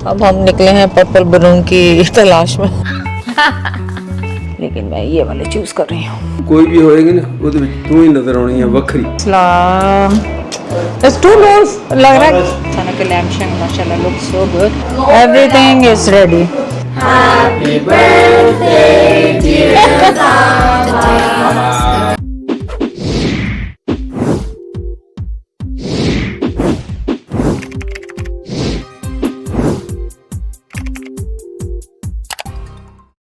अब हम निकले हैं पर्पल बलून की तलाश में लेकिन मैं ये वाले चूज कर रही हूँ। कोई भी होएगी ना वो तू ही नजर आनी है वखरी। It's too loose लग रहा है। खाना के लैम्प शेंग माशाल्लाह looks so good. Everything is ready. Happy birthday dear Baba.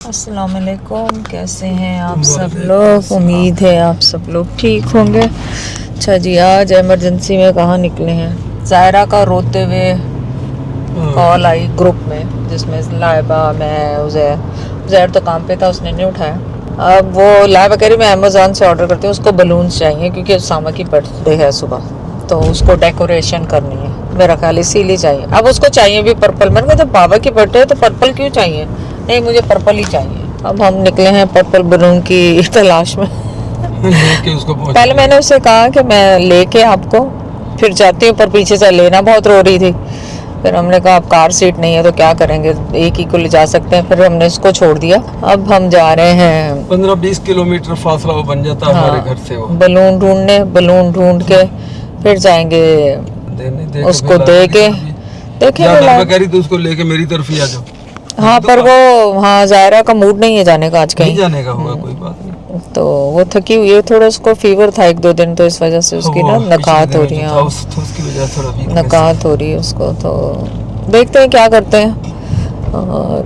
अस्सलाम वालेकुम, कैसे हैं आप सब लोग। उम्मीद है आप सब लोग ठीक होंगे। अच्छा जी, आज इमरजेंसी में कहाँ निकले हैं। ज़ायरा का रोते हुए कॉल आई ग्रुप में, जिसमें लाइबा, मैं, उज़ैर तो काम पे था, उसने नहीं उठाया। अब वो लाइबा कह रही मैं अमेज़ॉन से ऑर्डर करती हूँ, उसको बलून्स चाहिए क्योंकि उसामा की बर्थडे है सुबह, तो उसको डेकोरेशन करनी है। मेरा ख्याल इसीलिए चाहिए। अब उसको चाहिए भी पर्पल। मैंने कहा जब बाबा की बर्थडे है तो पर्पल क्यों चाहिए। नहीं, मुझे पर्पल ही चाहिए। अब हम निकले हैं पर्पल बलून की तलाश में लेके उसको पहले मैंने उससे कहा कि मैं लेके आपको फिर जाती हूँ, पर पीछे से लेना बहुत रो रही थी। फिर हमने कहा अब कार सीट नहीं है तो क्या करेंगे, एक ही को ले जा सकते हैं। फिर हमने इसको छोड़ दिया। अब हम जा रहे हैं 15-20 किलोमीटर फासला वो बन जाता है हमारे घर से। वो बलून ढूंढने, बलून ढूंढ के फिर जाएंगे उसको दे के देखेंगे। तो उसको लेके मेरी तरफ ही आ जाओ। हाँ, पर वो हाँ ज़ायरा का मूड नहीं है जाने का आज कहीं। नहीं जाने का होगा, कोई बात नहीं। तो वो थकी हुई है थोड़ा, उसको फीवर था 1-2 दिन, तो इस वजह से उसकी ना नकात हो रही है। उसकी वजह से थोड़ा नकात हो रही है उसको, तो देखते हैं क्या करते हैं। और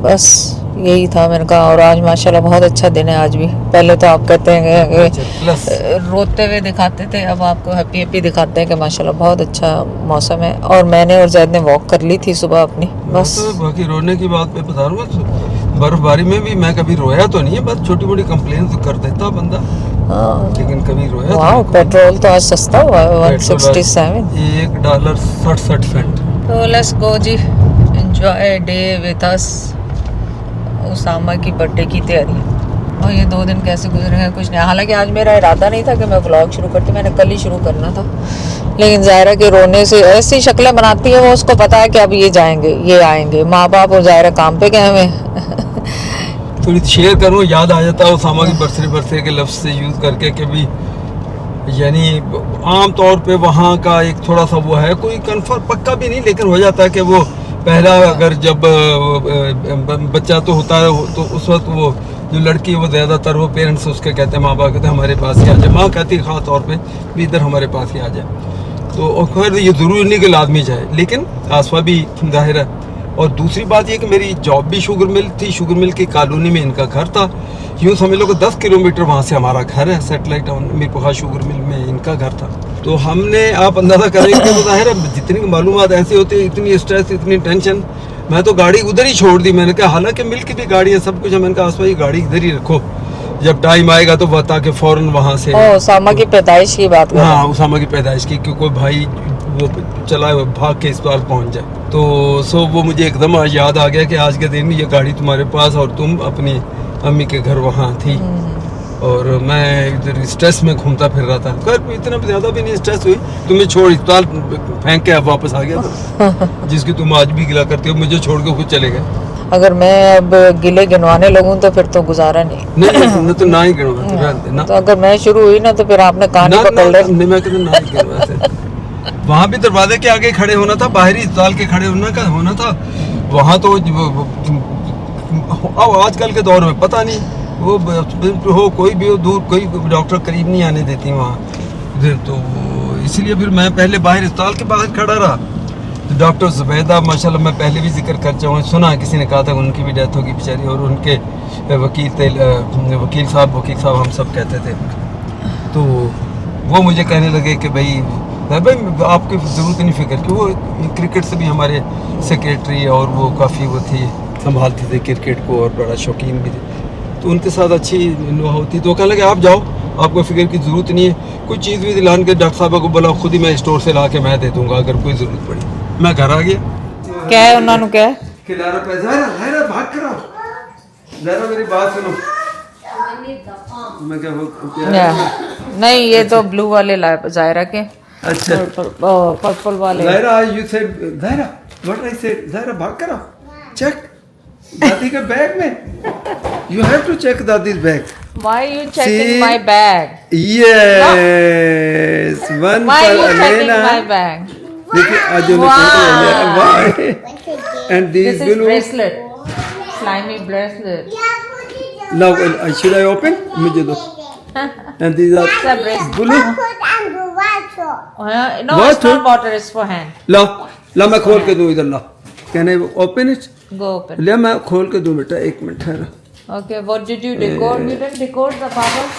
बस यही था मैंने कहा। और आज माशाल्लाह बहुत अच्छा दिन है आज भी। पहले तो आप कहते हैं कि रोते हुए दिखाते थे, अब आपको हैप्पी हैप्पी दिखाते हैं कि माशाल्लाह बहुत अच्छा मौसम है। और मैंने और जैद ने वॉक कर ली थी सुबह अपनी। बस तो बाकी रोने की बात मैं बता रहा हूँ, बर्फबारी में भी मैं कभी रोया तो नहीं है, बस छोटी मोटी कंप्लेन तो कर देता बंदा। लेकिन कभी रोया वाह, पेट्रोल तो आज सस्ता हुआ है, 167 $1.60। तो लेट्स गो जी, enjoy day with us. Usama की बर्थडे की तैयारी। और ये 2 दिन कैसे गुजरे हैं कुछ नहीं। हालांकि आज मेरा इरादा नहीं था कि मैं व्लॉग शुरू करती, मैंने कल ही शुरू करना था। लेकिन ज़ायरा के रोने से ऐसी शक्लें बनाती है वो, उसको पता है कि अब ये जाएंगे, ये आएंगे। माँ बाप और ज़ायरा काम पे गए हुए थोड़ी शेयर करूँ, याद आ जाता है उसामा की बर्थडे के लफ्ज़ से यूज़ करके कि भी यानी आम तौर पे वहाँ का एक थोड़ा सा वो है, कोई कन्फर्म पक्का भी नहीं, लेकिन हो जाता है कि वो पहला अगर जब बच्चा तो होता है तो उस वक्त वो जो लड़की है वो ज़्यादातर वो पेरेंट्स उसके कहते हैं, माँ बाप कहते हैं हमारे पास ही आ जाए। माँ कहती है ख़ास तौर पे भी इधर हमारे पास ही आ जाए। तो खैर ये ज़रूरी नहीं कि लाजमी जाए, लेकिन आसवा भी जाहिर है। और दूसरी बात ये कि मेरी जॉब भी शुगर मिल थी, शुगर मिल की कॉलोनी में इनका घर था। यूँ समझ लो कि 10 किलोमीटर वहाँ से हमारा घर है, सेटेलाइट टाउन मीरपुखा शुगर मिल में इनका घर था। तो हमने, आप अंदाज़ा करेंगे तो ज़ाहिर है जितनी मालूमात ऐसी होती है, इतनी स्ट्रेस, इतनी टेंशन, मैं तो गाड़ी उधर ही छोड़ दी। मैंने कहा हालांकि मिल की भी गाड़ी है, सब कुछ है, मैंने कहा आसपास गाड़ी इधर ही रखो, जब टाइम आएगा तो बता के फ़ौरन वहाँ से। उसामा की पैदाइश की बात कर रहे हैं। हाँ, उसामा की पैदाइश की, क्योंकि भाई वो चला भाग के अस्पताल पहुँच जाए। तो सो वो मुझे एकदम याद आ गया कि आज के दिन ये गाड़ी तुम्हारे पास और तुम अपनी अम्मी के घर वहाँ थी, और मैं इधर स्ट्रेस में घूमता फिर रहा था। खैर इतना ज़्यादा भी नहीं स्ट्रेस हुई, तुम्हें छोड़ अस्पताल फेंक के अब वापस आ गया था जिसकी तुम आज भी गिला करती हो, मुझे छोड़ के खुद चले गए। अगर मैं अब गिले गिनवाने लगूं तो फिर तो गुजारा नहीं। नहीं तो ना ही गिनवा, तो अगर मैं शुरू हुई ना तो फिर आपने कहानी पकड़ ली। मैं कहता ना ही गिनवा। वहाँ भी दरवाजे के आगे खड़े होना था, बाहरी अस्पताल के खड़े होना था वहाँ तो। अब आजकल के दौर में पता नहीं वो हो कोई भी हो, दूर कोई डॉक्टर करीब नहीं आने देती वहाँ इधर। तो इसीलिए फिर मैं पहले बाहर अस्पताल के बाहर खड़ा रहा। तो डॉक्टर जुबैदा माशाल्लाह, मैं पहले भी जिक्र कर चुका हूँ, सुना किसी ने कहा था उनकी भी डेथ होगी बेचारी, और उनके वकील साहब हम सब कहते थे। तो वो मुझे कहने लगे कि भाई आपकी ज़रूरत नहीं फिक्र की। वो क्रिकेट से भी हमारे सेक्रेटरी, और वो काफ़ी वो थी, संभालती थी क्रिकेट को, और बड़ा शौकीन भी थे, तो उनके साथ अच्छी नुआ होती। तो कहने लगे आप जाओ, आपको फिक्र की ज़रूरत नहीं है। कुछ चीज़ भी दिलान के डॉक्टर साहब को बोला, खुद ही मैं स्टोर से ला के मैं दे दूँगा अगर कोई ज़रूरत पड़ी। मैं घर आ गया। क्या है उन्होंने, क्या है खिलारा पे ज़ाहिरा भाग कर आओ, ज़रा मेरी बात सुनो। मैं क्या नहीं, ये तो ब्लू वाले ज़ायरा के। अच्छा, पर्पल वाले। Zahira, you said Zahira what I say Zahira भाग करा चेक दादी के बैग में यू हैव टू चेक दादीज bag Why you checking See? my bag? Yes one Why for you checking Alena my bag? देखिए आज जो Wow. Why and This this is blue bracelet. Slimy bracelet. Now should I open मुझे दो and these It's a are bracelet. Blue No, What? it's not water. It's for hand. ला ला मैं खोल के दूं इधर ला can I open it Go open. ले मैं खोल के दूं बेटा एक मिनट ठहरा Okay. What did you decode? You didn't decode the Baba's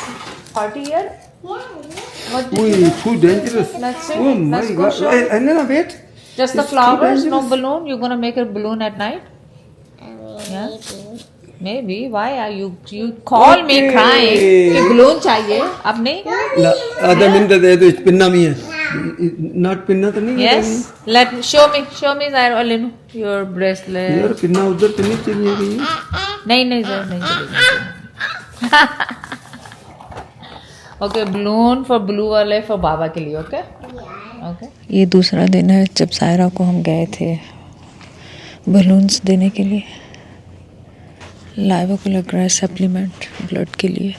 party here? What did you Oy, do? too dangerous. Let's see. Oh my Let's go god. show. Elena, wait. Just the It's too flowers, no dangerous. balloon. You're gonna make a balloon at night? Yeah. Maybe. Why are you call me Okay. crying? कि balloon चाहिए? अब नहीं? ला आधा minute दे दो pinna भी है not pinna तो नहीं है Yes. Let me show me Zaira Alinu your bracelet. यार पिन्ना उधर तो नहीं चली गई नहीं Zaira नहीं चलेगी. Okay, balloon for blue वाले for बाबा के लिए. Okay. Okay. ये दूसरा दिन है जब सायरा को हम गए थे बलून्स देने के लिए. लाइवा को लग रहा है सप्लीमेंट ब्लड के लिए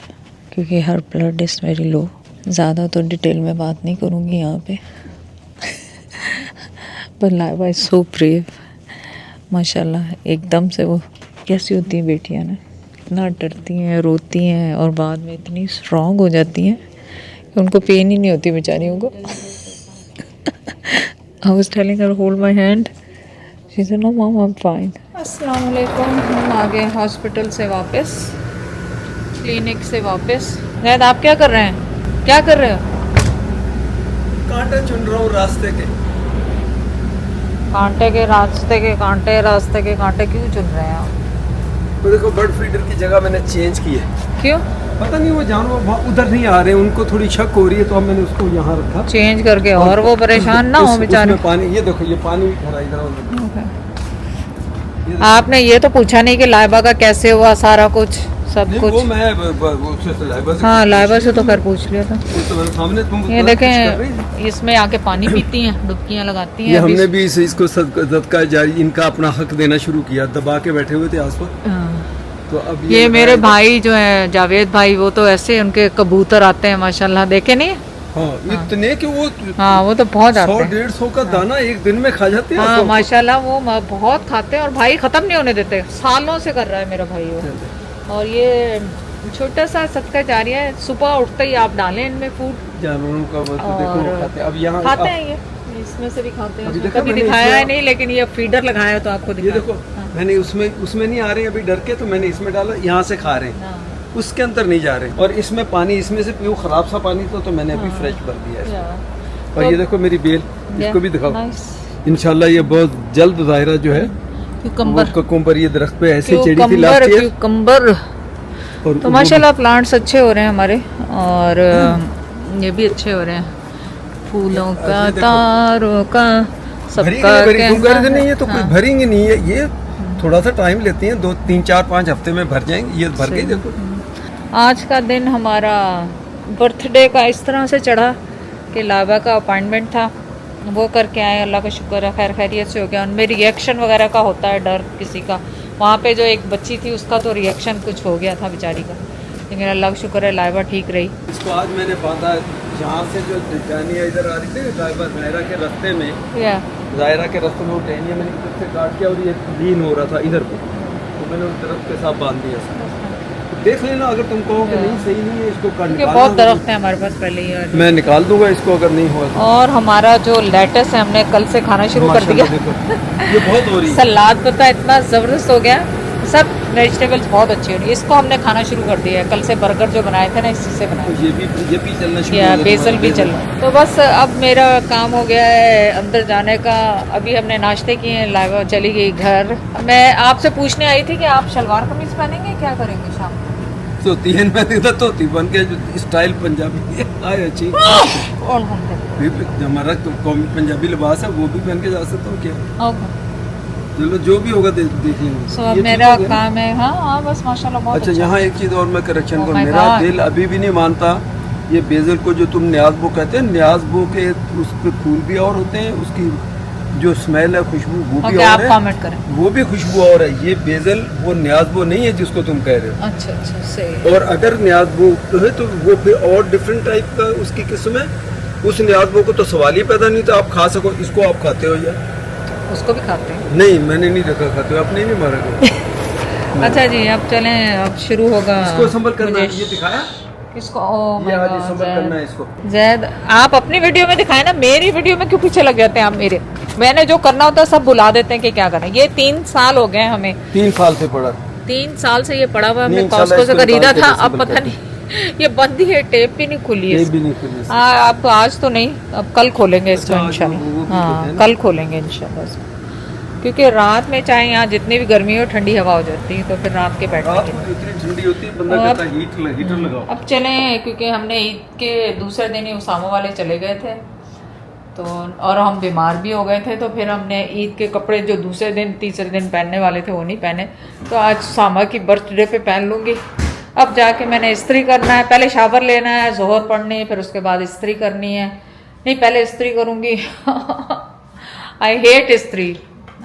क्योंकि हर ब्लड इज़ वेरी लो. ज़्यादा तो डिटेल में बात नहीं करूँगी यहाँ पे. पर लाइवा इज़ सो ब्रेव माशाल्लाह. एकदम से वो कैसी होती हैं बेटियाँ ना, इतना डरती हैं, रोती हैं और बाद में इतनी स्ट्रॉन्ग हो जाती हैं कि उनको पेन ही नहीं होती बेचारियों को. I was telling her hold my hand. She said no mom I'm fine. अस्सलाम वालेकुम. हम आ गए हॉस्पिटल से वापस, क्लिनिक से वापस. जैद आप क्या कर रहे हैं? क्या कर रहे हो? कांटे चुन रहा हूँ रास्ते के रास्ते के कांटे क्यों चुन रहे हैं आप? तो देखो बर्ड फीडर की जगह मैंने चेंज की है. क्यों पता नहीं वो जानवर वहाँ उधर नहीं आ रहे उनको थोड़ी शक हो रही है तो अब मैंने उसको यहाँ रखा चेंज करके और वो परेशान ना हो बेचारे. उसमें पानी ये देखो ये पानी भी भरा इधर उधर. आपने ये तो पूछा नहीं कि लाइबा का कैसे हुआ सारा कुछ सब नहीं, कुछ. वो मैं उससे तो लाइबा से हाँ लाइबा से तो खैर पूछ लिया था. वो तो मेरे सामने तुम ये तुरंत कुछ कर रही देखें थी। इसमें आके पानी पीती हैं, डुबकियाँ लगाती ये हैं. अभी हमने भी इसको सदका जारी इनका अपना हक देना शुरू किया. दबा के बैठे हुए थे आसपास हाँ. तो अब ये मेरे भाई जो है जावेद भाई वो तो ऐसे उनके कबूतर आते हैं माशाल्लाह. देखे नहीं? हाँ इतने कि वो हाँ वो तो बहुत आते 100-150 का दाना एक दिन में खा जाते हैं. हाँ तो- माशाल्लाह वो बहुत खाते हैं और भाई ख़त्म नहीं होने देते. सालों से कर रहा है मेरा भाई वो. और ये छोटा सा सदका जारिया है. सुबह उठते ही आप डालें इनमें फूड. जानवरों का वो तो देखो और वो खाते हैं. अब यहाँ खाते हैं ये इसमें से भी खाते हैं. अभी इसमें देखा कभी मैंने दिखाया है इसमें- नहीं लेकिन ये फीडर लगाया है तो आपको ये दिखा. देखो मैंने उसमें नहीं आ रहे हैं अभी डर के तो मैंने इसमें डाला यहाँ से खा रहे हैं. उसके अंदर नहीं जा रहे. और इसमें पानी इसमें से पियो खराब सा पानी तो मैंने अभी फ्रेश भर दिया है. और तो- ये देखो मेरी बेल इसको भी दिखाओ. नाइस. इंशाल्लाह ये बहुत जल्द ज़ाहिरा जो है क्यूकम्बर कुकुम्बर ये दरख्त पे ऐसे चढ़ी थी क्यूकम्बर लास्ट ईयर. क्यूकम्बर. और तो माशाल्लाह प्लांट्स अच्छे हो रहे हैं हमारे और ये भी अच्छे हो रहे हैं. फूलों का ये देखो। तारों का भरी सबका तुम कह रहे थे कहना नहीं ये तो है. कोई हाँ. भरेंगे नहीं है. ये थोड़ा सा टाइम लेती हैं 2 3 4 5 हफ्ते में भर जाएंगे. ये भर गई देखो. आज का दिन हमारा बर्थडे का इस तरह से चढ़ा कि लाबा का अपॉइंटमेंट था वो करके आए. अल्लाह का शुक्र है खैर खैरियत से हो गया. उनमें रिएक्शन वगैरह का होता है डर किसी का. वहाँ पे जो एक बच्ची थी उसका तो रिएक्शन कुछ हो गया था बेचारी का, लेकिन अल्लाह का शुक्र है लाइबा ठीक रही. इसको आज मैंने बांधा यहाँ से जो जानिया इधर आ रही थी ज़ाहिरा के रास्ते में. या ज़ाहिरा के रास्ते में वो टहनिया मैंने इधर से काट के और ये लीन हो रहा था इधर पे तो मैंने उस दरख्त के साथ बांध दिया. तो देख लेना अगर तुम कहो कि नहीं सही नहीं है इसको क्योंकि निकालना बहुत होगा. दरख्त है हमारे पास पहले ही. और मैं निकाल दूंगा इसको अगर नहीं हुआ तो. और हमारा जो लेटस है हमने कल से खाना शुरू कर दिया. माशाल्लाह देखो ये बहुत हो रही है. सलाद पता इतना ज़बरदस्त हो गया. सब वेजिटेबल्स बहुत अच्छी हो रही है. इसको हमने खाना शुरू कर दिया है. कल से बर्गर जो बनाए थे ना इसी से बनाए. तो ये भी चलना शुरू या हो गया बेसल भी तुम्हारा चल. तो बस अब मेरा काम हो गया है अंदर जाने का. अभी हमने नाश्ते किए हैं. लाइवा चली गई घर. मैं आपसे पूछने आई थी कि आप शलवार कमीज पहनेंगे क्या करेंगे शाम को. धोती है मैंने तो धोती बन के जो स्टाइल पंजाबी है आए अच्छी. अल्हम्दुलिल्लाह. हमारा तो कौमी पंजाबी लिबास है वो भी पहन के जा सकता हूँ क्या. ओके. चलो जो भी होगा देख लेंगे. सो ये अब ठीक मेरा हो गया ना? काम है. हाँ बस माशाल्लाह बहुत अच्छा यहाँ एक चीज़ और मैं करेक्शन Oh करूँ. my मेरा God. दिल अभी भी नहीं मानता ये बेजल को जो तुम न्याज बो कहते हैं न्याज बो के उस पे फूल भी और होते हैं उसकी जो स्मेल है, खुशबू, वो भी ओके, आप और है, कमेंट करें। वो भी खुशबू और है। ये बेजल वो न्याज़बो नहीं है जिसको तुम कह रहे हो। अच्छा अच्छा, सही। और अगर न्याज़बो है तो वो फिर और डिफरेंट टाइप का उसकी किस्म है। उस न्याज़बो को तो सवाल ही पैदा नहीं था आप खा सको। इसको आप खाते हो या उसको भी खाते हैं? नहीं? मैंने नहीं देखा खाते हो, आपने नहीं मारा कभी। अच्छा जी, अब चलें, अब शुरू होगा। इसको संभल करना है, मुझे ये दिखाया, इसको, ओह ये माय आज गॉड, संभल करना है इसको। जैद, आप अपनी वीडियो में दिखाए ना, मेरी वीडियो में क्यों पीछे लग जाते हैं आप मेरे? मैंने जो करना होता है सब बुला देते हैं कि क्या करना है। ये 3 साल हो गए हमें, 3 साल से पड़ा। 3 साल से ये पड़ा हुआ है। हमने 3 साल कॉस्को से इसको खरीदा निकाल था, के अब पता संभल नहीं ये बंद ही है, टेप भी नहीं खुली है। ये भी नहीं खुली। हाँ, अब आज तो नहीं, अब कल खोलेंगे इसको अच्छा, आज इंशाल्लाह। वो भी तो है हाँ, ना। कल खोलेंगे इंशाल्लाह इसको, क्योंकि रात में चाहे यहाँ जितनी भी गर्मी हो, ठंडी हवा हो जाती है, तो फिर रात के बैठने रात के में लिए। इतनी ठंडी होती है, बंदा अब- कहता है हीटर लगाओ। अब चलें, क्योंकि हमने ईद के दूसरे दिन ही उसामा वाले चले गए थे, तो और हम बीमार भी हो गए थे, तो फिर हमने ईद के कपड़े जो दूसरे दिन तीसरे दिन पहनने वाले थे वो नहीं पहने, तो आज सामा की बर्थडे पे पहन लूँगी। अब जाके मैंने इस्त्री करना है, पहले शावर लेना है, जोहर पढ़नी है, फिर उसके बाद इस्त्री करनी है। नहीं, पहले इस्त्री करूँगी आई हेट इस्त्री,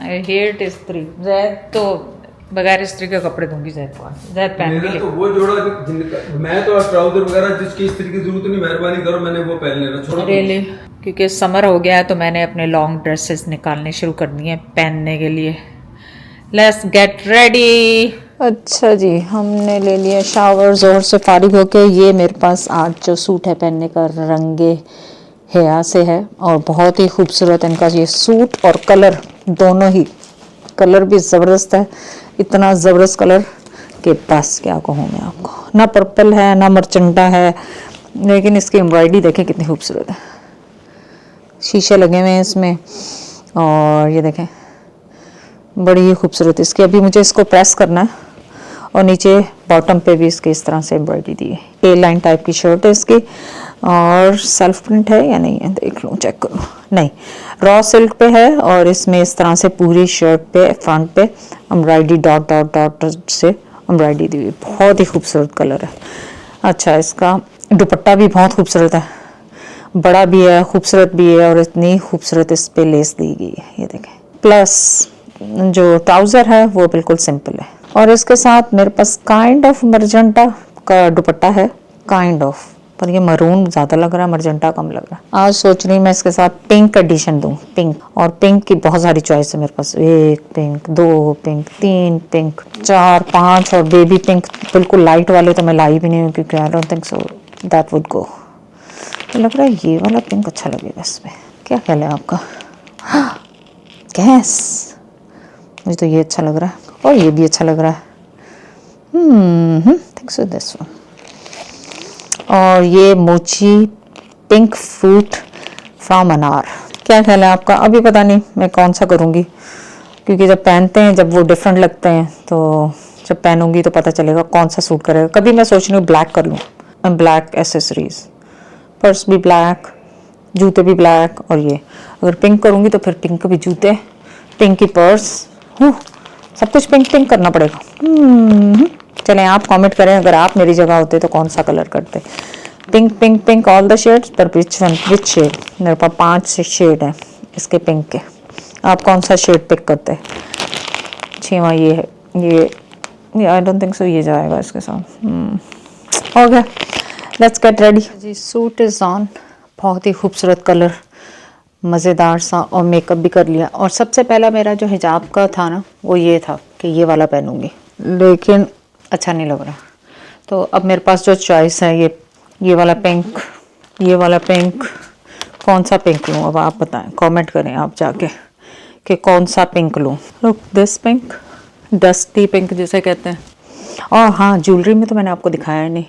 आई हेट इस्त्री। जैद तो बगैर इस्त्री के कपड़े दूंगी जैद को, जैद पहन भी मेरा ले। तो वो जोड़ा मैं तो ट्राउजर वगैरह जिसकी इस्त्री की जरूरत नहीं, मेहरबानी करो मैंने वो पहन लेना, छोड़ो। रियली, क्योंकि समर हो गया है तो मैंने अपने लॉन्ग ड्रेसेस निकालने शुरू कर दिए पहनने के लिए। Let's get ready. अच्छा जी, हमने ले लिया शावर, जोर से फारिग होके। ये मेरे पास आज जो सूट है पहनने का रंगे हया से है, और बहुत ही खूबसूरत इनका ये सूट और कलर दोनों ही, कलर भी ज़बरदस्त है, इतना ज़बरदस्त कलर कि बस क्या कहूँ मैं आपको। ना पर्पल है ना मरचंडा है, लेकिन इसकी एम्ब्रॉयडरी देखें कितनी खूबसूरत है। शीशे लगे हुए हैं इसमें, और ये देखें बड़ी ही खूबसूरत। इसकी अभी मुझे इसको प्रेस करना है, और नीचे बॉटम पे भी इसके इस तरह से एम्ब्रॉयडरी दी है। ए लाइन टाइप की शर्ट है इसकी, और सेल्फ प्रिंट है या नहीं है देख लूँ, चेक करूँ। नहीं, रॉ सिल्क पे है, और इसमें इस तरह से पूरी शर्ट पे फ्रंट पे एम्ब्रॉयडरी डॉट डॉट डॉट से एम्ब्रॉयडरी दी हुई, बहुत ही खूबसूरत कलर है। अच्छा, इसका दुपट्टा भी बहुत खूबसूरत है, बड़ा भी है, खूबसूरत भी है, और इतनी खूबसूरत इस पे लेस दी गई है, ये देखें। प्लस जो ट्राउज़र है वो बिल्कुल सिंपल है, और इसके साथ मेरे पास काइंड ऑफ मरजेंटा का दुपट्टा है, काइंड ऑफ, पर ये मरून ज़्यादा लग रहा है, मरजेंटा कम लग रहा है। आज सोच रही मैं इसके साथ पिंक एडिशन दूँ, पिंक, और पिंक की बहुत सारी चॉइस है मेरे पास, 1 पिंक, 2 पिंक, 3 पिंक, 4 5, और बेबी पिंक बिल्कुल लाइट वाले तो मैं लाई भी नहीं हूँ, क्योंकि I don't think so that would go. तो लग रहा है ये वाला पिंक अच्छा लगेगा इसमें, क्या ख्याल है आपका? गैस, मुझे तो ये अच्छा लग रहा है, और ये भी अच्छा लग रहा है। Think so this one. और ये मोची पिंक फ्रूट फ्रॉम अनार, क्या ख्याल है आपका? अभी पता नहीं मैं कौन सा करूँगी, क्योंकि जब पहनते हैं जब वो डिफरेंट लगते हैं, तो जब पहनूंगी तो पता चलेगा कौन सा सूट करेगा। कभी मैं सोच रही हूँ ब्लैक कर लूँ, ब्लैक एसेसरीज, पर्स भी ब्लैक, जूते भी ब्लैक, और ये अगर पिंक करूँगी तो फिर पिंक भी जूते, पिंक की पर्स, सब कुछ पिंक पिंक करना पड़ेगा। चलें, आप कमेंट करें अगर आप मेरी जगह होते तो कौन सा कलर करते। Pink pink pink all the shades, पर विच वन, विच शेड? मेरे पास 5 शेड हैं इसके पिंक के, आप कौन सा शेड पिक करते? 6वां ये है, ये आई डोंट थिंक सो ये जाएगा इसके साथ। ओके, लेट्स गेट रेडी जी। सूट इज़ ऑन, बहुत ही खूबसूरत कलर, मज़ेदार सा, और मेकअप भी कर लिया। और सबसे पहला मेरा जो हिजाब का था ना, वो ये था कि ये वाला पहनूंगी, लेकिन अच्छा नहीं लग रहा। तो अब मेरे पास जो चॉइस है, ये वाला पिंक, ये वाला पिंक, कौन सा पिंक लूँ? अब आप बताएं, कमेंट करें आप जाके कि कौन सा पिंक लूँ। Look this pink, dusty pink जिसे कहते हैं। और हाँ, ज्वेलरी में तो मैंने आपको दिखाया नहीं,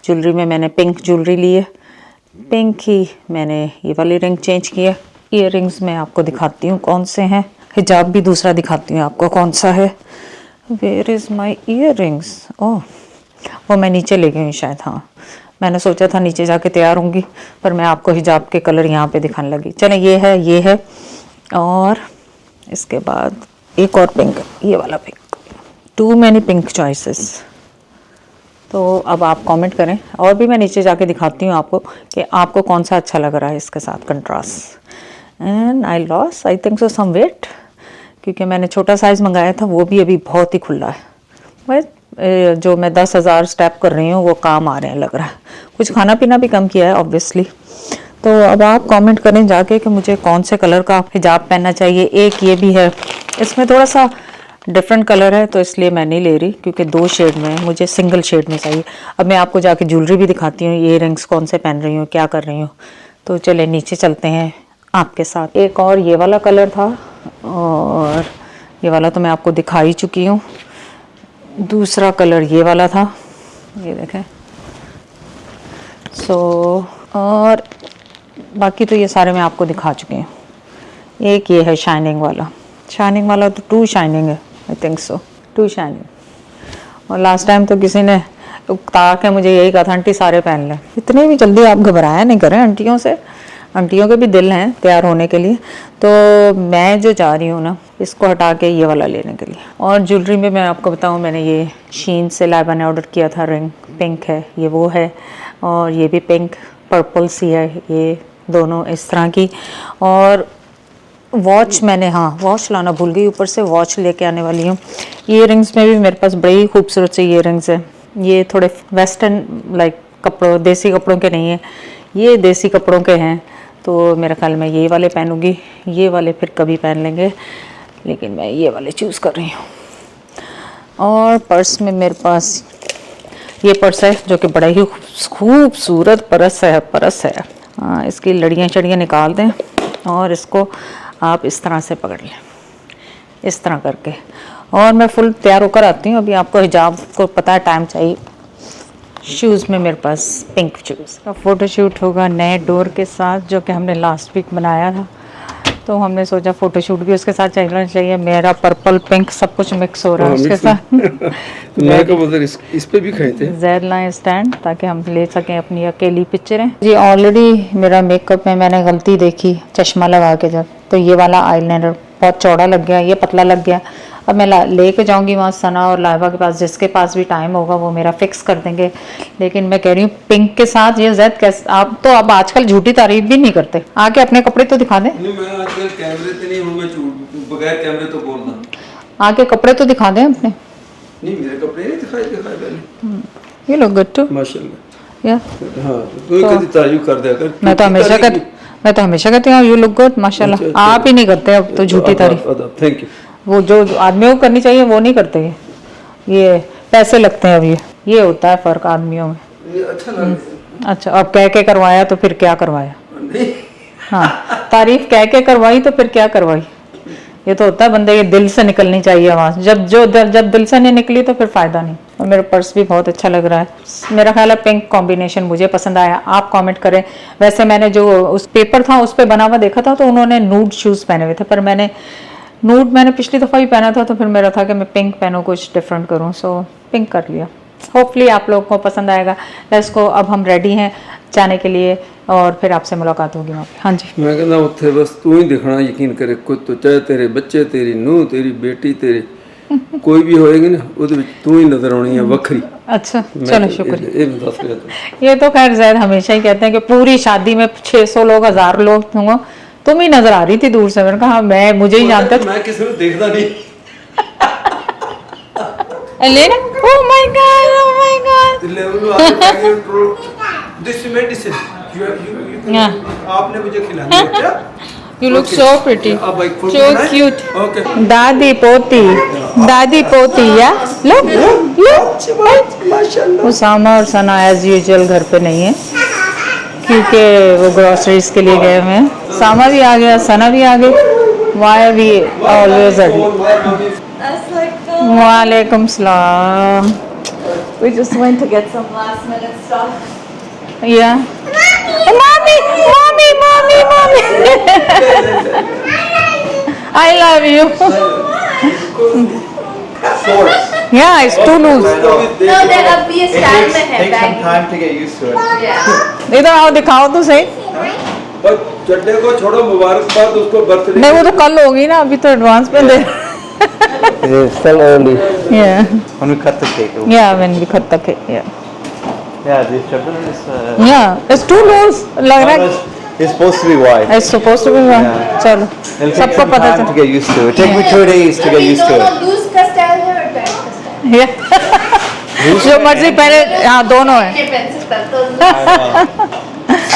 ज्वेलरी में मैंने पिंक ज्वेलरी ली है, पिंक ही मैंने ये वाली रिंग चेंज की है। ईयररिंग्स मैं आपको दिखाती हूँ कौन से हैं, हिजाब भी दूसरा दिखाती हूँ आपको कौन सा है। Where is my earrings? Oh, वो मैं नीचे ले गई हूँ शायद। हाँ, मैंने सोचा था नीचे जाके तैयार होंगी, पर मैं आपको हिजाब के कलर यहाँ पे दिखाने लगी। चलें, ये है, और इसके बाद एक और पिंक, ये वाला pink. Too many pink choices. तो अब आप कमेंट करें, और भी मैं नीचे जाके दिखाती हूँ आपको कि आपको कौन सा अच्छा लग रहा है इसके साथ contrast. And I lost I think so some weight, क्योंकि मैंने छोटा साइज़ मंगाया था, वो भी अभी बहुत ही खुला है। बस जो मैं 10,000 स्टेप कर रही हूँ वो काम आ रहे हैं लग रहा है। कुछ खाना पीना भी कम किया है ऑब्वियसली। तो अब आप कमेंट करें जाके कि मुझे कौन से कलर का हिजाब पहनना चाहिए। एक ये भी है, इसमें थोड़ा सा डिफरेंट कलर है तो इसलिए मैं नहीं ले रही, क्योंकि 2 शेड में है, मुझे सिंगल शेड में चाहिए। अब मैं आपको जाके ज्वेलरी भी दिखाती हूँ, ये रिंग्स कौन से पहन रही हूँ, क्या कर रही हूँ। तो चले नीचे चलते हैं आपके साथ। एक और ये वाला कलर था, और ये वाला तो मैं आपको दिखा ही चुकी हूँ। दूसरा कलर ये वाला था, ये देखें। और बाकी तो ये सारे मैं आपको दिखा चुकी हूँ। एक ये है शाइनिंग वाला तो टू शाइनिंग है, I think so, too shining. और लास्ट टाइम तो किसी ने उकता के मुझे यही कहा था, आंटी सारे पहन लें। इतने भी जल्दी आप घबराया नहीं करें आंटियों से, आंटियों के भी दिल हैं तैयार होने के लिए। तो मैं जो जा रही हूँ ना, इसको हटा के ये वाला लेने के लिए। और ज्वेलरी में मैं आपको बताऊँ, मैंने ये शीन से लाइबा ने ऑर्डर किया था, रिंग पिंक है, ये वो है, और ये भी पिंक पर्पल सी है, ये दोनों इस तरह की। और वॉच मैंने, हाँ वॉच लाना भूल गई, ऊपर से वॉच लेके आने वाली हूँ। ईयर रिंग्स में भी मेरे पास बड़ी खूबसूरत से ईयर रिंग्स है। ये थोड़े वेस्टर्न लाइक कपड़ों, देसी कपड़ों के नहीं है, ये देसी कपड़ों के हैं। तो मेरे ख्याल में ये वाले पहनूंगी, ये वाले फिर कभी पहन लेंगे, लेकिन मैं ये वाले चूज़ कर रही हूँ। और पर्स में मेरे पास ये पर्स है, जो कि बड़ा ही खूबसूरत पर्स है। इसकी लड़ियाँ चड़ियाँ निकाल दें और इसको आप इस तरह से पकड़ लें, इस तरह करके। और मैं फुल तैयार होकर आती हूँ। अभी आपको हिजाब को पता है टाइम चाहिए। शूज़ में मेरे पास पिंक शूज़ का फ़ोटोशूट होगा नए डोर के साथ, जो कि हमने लास्ट वीक बनाया था। तो हमने सोचा फ़ोटोशूट भी उसके साथ चलना चाहिए। मेरा पर्पल पिंक सब कुछ मिक्स हो रहा है उसके साथ। मैं कब उधर इस पे भी खाए थे ज़ेड लाइन स्टैंड, ताकि हम ले सकें अपनी अकेली पिक्चरें। जी ऑलरेडी मेरा मेकअप में मैंने गलती देखी चश्मा लगा के, जब तो ये वाला आईलाइनर बहुत चौड़ा लग गया, ये पतला लग गया। अब मैं लेके जाऊंगी वहाँ सना और लाइबा के पास, जिसके पास भी टाइम होगा वो मेरा फिक्स कर देंगे। लेकिन मैं कह रही हूँ पिंक के साथ ये जेड कैसे, आप तो अब आजकल झूठी तारीफ भी नहीं करते। आके अपने कपड़े तो दिखा दें। नहीं, मैं आजकल कैमरे पे नहीं हूँ, मैं झूठ बगैर कैमरे तो बोलना। आके कपड़े तो दिखा दें अपने। नहीं, मेरे कपड़े नहीं दिखाई पहले। ये लोग गुड टू माशाल्लाह। या हाँ, तो कभी तारीफ कर दिया कर। मैं तो हमेशा कहती हूँ यू लुक गुड माशाल्लाह। अच्छा, आप ही नहीं करते अब तो झूठी तारीफ। Thank you. वो जो आदमियों को करनी चाहिए वो नहीं करते, ये पैसे लगते हैं। अब ये होता है फर्क आदमियों में। ये अच्छा लगा। अच्छा, अब कह के करवाया तो फिर क्या करवाया। हाँ, तारीफ कह के करवाई तो फिर क्या करवाई। ये तो होता है बंदे के दिल से निकलनी चाहिए आवाज़। जब दिल से नहीं निकली तो फिर फ़ायदा नहीं। और मेरा पर्स भी बहुत अच्छा लग रहा है। मेरा ख्याल है पिंक कॉम्बिनेशन मुझे पसंद आया। आप कमेंट करें। वैसे मैंने जो उस पेपर था उस पर बना हुआ देखा था तो उन्होंने नूड शूज़ पहने हुए थे, पर मैंने पिछली दफ़ा भी पहना था, तो फिर मेरा था कि मैं पिंक पहनूँ, कुछ डिफरेंट करूँ, सो पिंक कर लिया। होपफुली आप लोगों को पसंद आएगा। लेट्स गो, अब हम रेडी हैं जाने के लिए और फिर आपसे मुलाकात होगी वहाँ पे। हाँ जी, मैं कहना उत्थे बस तू ही दिखना, यकीन करे कोई तो, चाहे तेरे बच्चे, तेरी नूह, तेरी बेटी, तेरे कोई भी होएगी ना, उहदे विच तू ही नजर आनी है वखरी। अच्छा चलो शुक्रिया। ये बता सकता। ये तो खैर जैद हमेशा ही कहते हैं कि पूरी शादी में 600 लोग 1000 लोग होंगे, तुम ही नजर आ रही थी दूर से। मैंने कहा मैं मुझे ही जानता था। मैं किसी को देखता नहीं। लेना, oh my God. This medicine Yeah. आपने मुझे खिलानी है क्या? You look so pretty, अब एक फोटो so बनाएं? cute. Okay. दादी पोती या look. माशाल्लाह। उसामा और सना एज यूजुअल घर पे नहीं है, क्योंकि वो ग्रोसरीज के लिए गए हुए हैं। सामा भी आ गया, सना भी आ गई। वाई वी ऑलवेज वालेकुम सलाम। We just went to get some last minute stuff. Yeah. Mommy. I love you. Shorts. Yeah, it's too loose. No, that अब ये स्टाइल में है Take some bag. time to get used to it. Yeah. इधर आओ, दिखाओ तो सही। और चड्डे को छोड़ो, मुबारकबाद उसको बर्थडे। नहीं, वो तो कल होगी ना, अभी तो एडवांस में दे। It is still early. Yeah. When we cut the cake. Yeah, when we cut the cake. Yeah. Yeah, these children is. Yeah, it's too loose. लग रहा है It's supposed to be wide. It's supposed to be one. Yeah. चलो It'll take सबको some पता time to चल get used to it. Take me 2 days to get used to it. Loose का style है और टाइट का style Yeah. जो मर्जी पहले हाँ दोनों है ये पेंसिल तक तो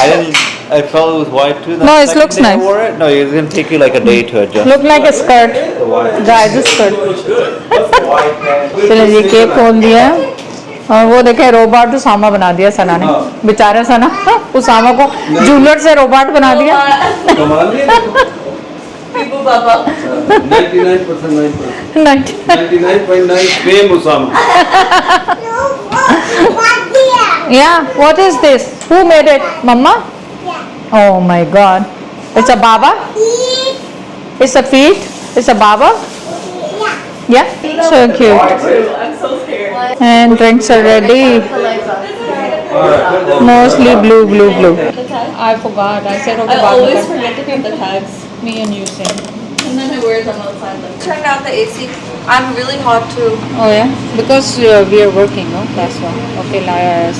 I didn't. I felt it was wide too. No, it second looks day I nice. wore it. No, it's gonna take you like a day to adjust. look like a skirt The wide. guys skirt Wide pants. चलो ये cake खोल दिया और वो देखे robot Usama बना दिया सना ने बेचारा सना उसामा को जूलर से रोबोट बना दिया कमाल नहीं है पीपू पापा 99% 90 99.9 fame Usama. Yeah, what is this? Who made it? Mama? Oh my god. It's a baba? It's a feet? It's a baba? Yeah? So cute. I'm so scared And drinks are ready. Mostly blue, blue, blue. I forgot. I said I always forget to get the tags Me and you same. and then I wear them outside them. Turned out the AC. I'm really hot too. Oh yeah? Because we are working, no? That's why. Okay,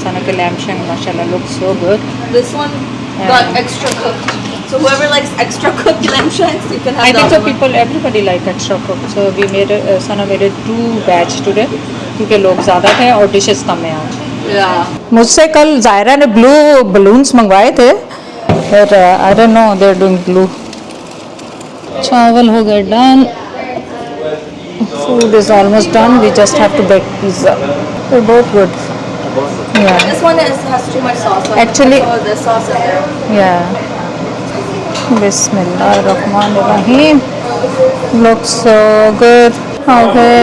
Sanaka lamb shank, mashallah, looks so good. This one got extra cooked. So whoever likes extra cooked lamb shanks, you can have I the think so other one. people, everybody like extra cooked. So we made, Sana made it 2 batch today. क्योंकि लोग ज़्यादा थे और dishes कम है आज. Yeah. मुझसे कल जायरा ने ब्लू बलून्स मंगवाए थे but I don't know they are doing blue. चावल हो गए done. Food is almost done. We just have to bake pizza. They're both good. Yeah. This one has too much sauce. So I Actually- put the sauce in there. Yeah. Bismillahirrahmanirrahim. Looks so good. Okay.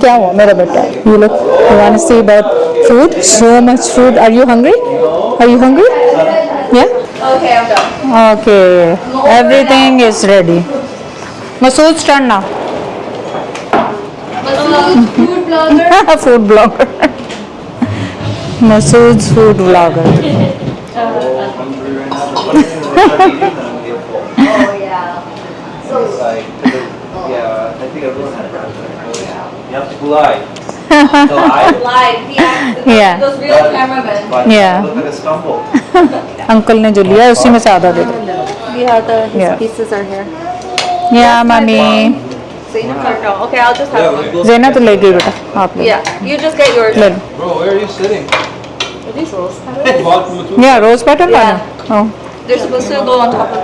क्या हुआ मेरा बेटा? You look. You want to see about food? So much food. Are you hungry? Are you hungry? Yeah. Okay, I'm done. Okay. Everything is ready. Masood's turn now. Food blogger. Food blogger. Masood's food vlogger. Oh yeah. So Yeah, I think everyone had that. You have to glide. Glide. live. He asked Yeah. those real cameramen. But Yeah. look at a stumble. Uncle ने जो लिया है उसी में से आधा दे दो. We have the his Yeah. pieces are here. Yeah, mummy. So you can no. Okay, I'll just have one. ज़ेना तो ले गई बेटा. आप ले. Yeah, you just get yours. ले लो. Bro, where are you sitting? Are these rolls? What? Yeah, rose petal Yeah. वाला. Oh. They're supposed to go on top of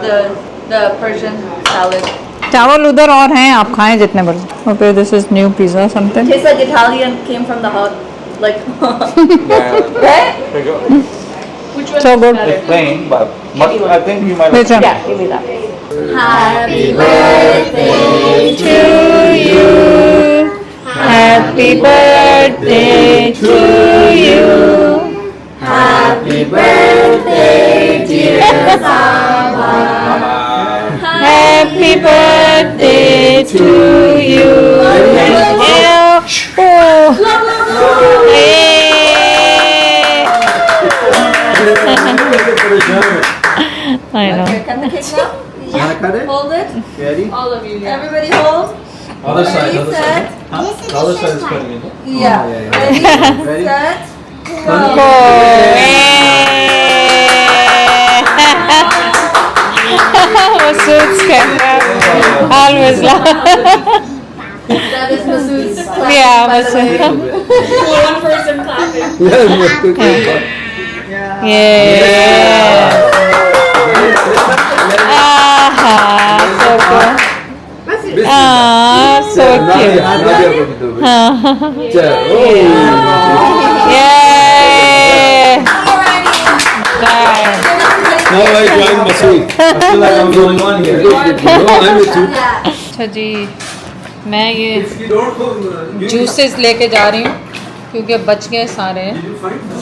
the Persian salad. चावल उधर और हैं आप खाएं जितने बड़े. Okay, this is new pizza something. Tastes like Italian came from the hot, like. Right? There you go. Which one So is good. better? It's plain, but I think you might. Which one? Yeah, give me that. Happy To you. Happy birthday to you. Happy birthday, dear Happy birthday to you. I know. Here, cut the cake now. Wanna cut it? Hold it. Ready? All of you. Everybody hold. Other side, Ready, other set. side. The other side is cutting it. Yeah. Ready? Ready, set, Oh, go. Masood's camera. Always laugh. That is Masood's clap. Yeah, by the way. Masood. One person clapping. Yeah. So good. So cute. Yay. Now I join Masood. I feel like I'm the only one here. No, I'm with you. अच्छा जी मैं ये You don't juices लेके जा रही हूँ क्योंकि बच गए सारे.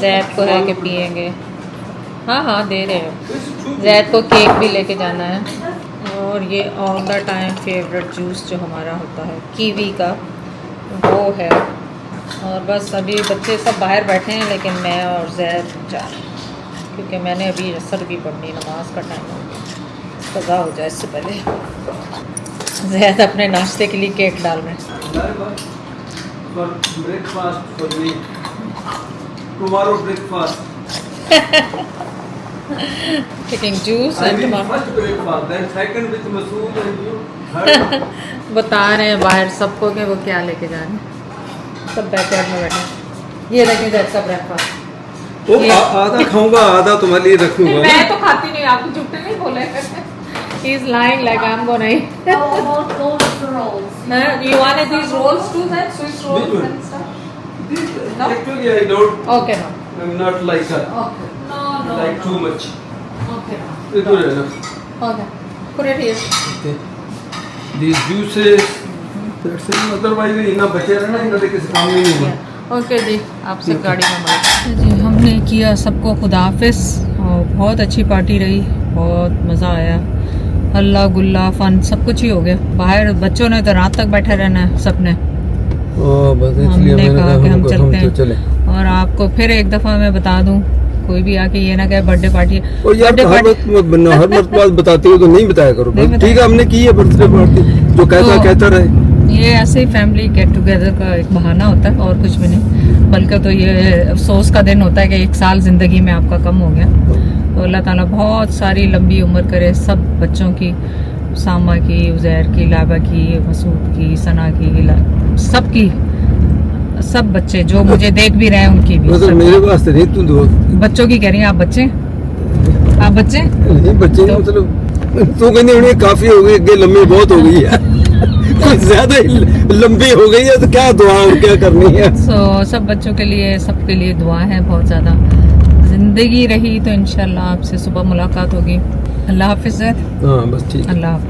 जैद को है कि पिएंगे. हाँ हाँ दे रहे हैं. जैद को केक भी लेके जाना है. और ये all the time favourite juice जो हमारा होता है कीवी का वो है. और बस अभी बच्चे सब बाहर बैठे हैं लेकिन मैं और जैद जा रहे हैं क्योंकि मैंने अभी असर भी पढ़नी. नमाज का टाइम हो गया. कज़ा हो जाए इससे पहले. जैद अपने नाश्ते के लिए केक डाल रहे हैं. For breakfast, for me, tomorrow breakfast. Taking juice I and mean टमाटर। first breakfast, then second with Masood and you. Third. बता रहे हैं बाहर सबको कि वो क्या लेके जा रहे हैं। सब बैकयार्ड में बैठे हैं। ये देखिए दैट्स अ ब्रेकफास्ट। वो ये- आधा खाऊंगा, आधा तुम्हारे लिए रखूंगा। मैं तो खाती नहीं, आपको झूठे नहीं बोले। He is lying like I'm gonna eat. How about those rolls? You wanted these rolls too, then Swiss rolls Which one? and stuff? This, No? actually, I don't. Okay, no. I'm not like her. Okay. No, no. Like no. too much. Okay. It's good enough. Okay. Put it here. Okay. These juices. That's it. Otherwise, इतना बचे रहना इनका तो किसी काम में नहीं होगा। ओके जी, आपसे गाड़ी में मिलते जी। हमने किया सबको खुदा हाफिज और बहुत अच्छी पार्टी रही, बहुत मज़ा आया। हल्ला गुल्ला फन सब कुछ ही हो गया। बाहर बच्चों ने तो रात तक बैठे रहना है सबने। बस इसलिए हमने मैंने कहा कि हम चलते तो हैं। चले। और आपको फिर एक दफ़ा मैं बता दूं, कोई भी आके ये ना कहे बर्थडे पार्टी है। और यार बर्थडे हर पार्टी वक्त बनना, हर वक्त बात बताते हो तो नहीं बताया करो। नहीं बस बताया। ठीक है, हमने की है बर्थडे पार्टी, जो कहता तो- कहता रहे। ये ऐसे ही फैमिली गेट टुगेदर का एक बहाना होता है और कुछ भी नहीं, बल्कि तो ये अफसोस का दिन होता है कि एक साल ज़िंदगी में आपका कम हो गया। तो अल्लाह ताला बहुत सारी लंबी उम्र करे सब बच्चों की, सामा की, उज़ैर की, लाबा की, मसूद की, सना की, सब की, सब बच्चे जो मुझे देख भी रहे हैं उनकी भी। मतलब सब मेरे वास्ते नहीं, तू दोस्त बच्चों की कह रही हैं आप बच्चे, आप बच्चे। नहीं, बच्चे तो- मतलब तू कहने उन्हें काफी हो गई, अगे लंबी बहुत हो गई है। कुछ ज्यादा ही लंबी हो गई है तो क्या दुआ और क्या करनी है। सब बच्चों के लिए, सबके लिए दुआ है बहुत ज़्यादा। ज़िंदगी रही तो इंशाल्लाह आपसे सुबह मुलाकात होगी। अल्लाह हाफिज़। हाँ बस ठीक है। अल्लाह हाफिज़।